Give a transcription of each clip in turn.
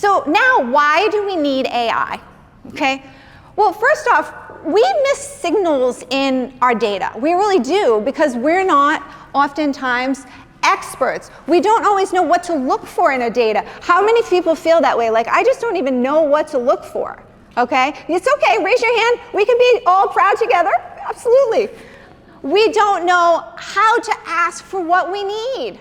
So now, why do we need AI? Okay. Well, first off, we miss signals in our data. We really do, because we're not oftentimes experts. We don't always know what to look for in a data. How many people feel that way? Like, I just don't even know what to look for. Okay? It's okay, raise your hand. We can be all proud together. Absolutely. We don't know how to ask for what we need.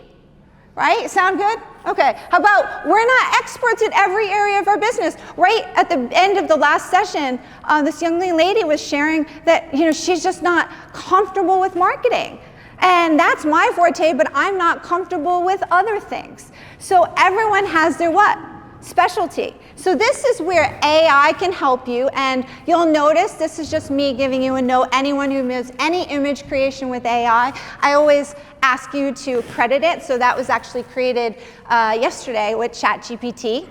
Right? Sound good? Okay. How about, we're not experts in every area of our business. Right at the end of the last session, this young lady was sharing that, she's just not comfortable with marketing. And that's my forte, but I'm not comfortable with other things. So everyone has their what? Specialty. So this is where AI can help you, and you'll notice this is just me giving you a note. Anyone who does any image creation with AI, I always ask you to credit it. So that was actually created yesterday with ChatGPT,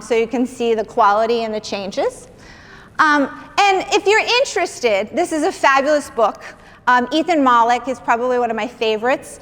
so you can see the quality and the changes. And if you're interested, this is a fabulous book. Ethan Malik is probably one of my favorites.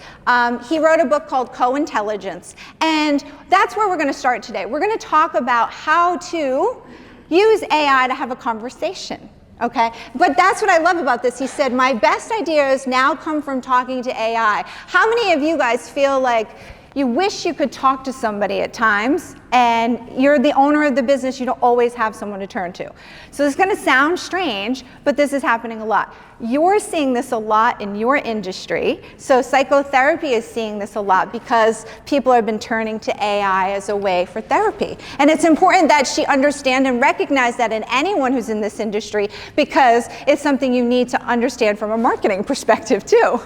He wrote a book called Co-Intelligence, and that's where we're going to start today. We're going to talk about how to use AI to have a conversation, okay? But that's what I love about this. He said, my best ideas now come from talking to AI. How many of you guys feel like you wish you could talk to somebody at times, and you're the owner of the business, you don't always have someone to turn to? So it's going to sound strange, but this is happening a lot. You're seeing this a lot in your industry. So psychotherapy is seeing this a lot because people have been turning to AI as a way for therapy. And it's important that she understand and recognize that in anyone who's in this industry, because it's something you need to understand from a marketing perspective too.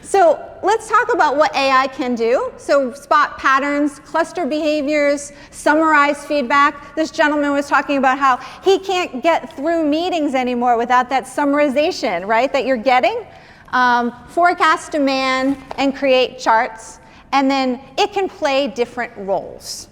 So let's talk about what AI can do. So spot patterns, cluster behaviors, summarize feedback. This gentleman was talking about how he can't get through meetings anymore without that summarization, right, that you're getting. Forecast demand and create charts. And then it can play different roles.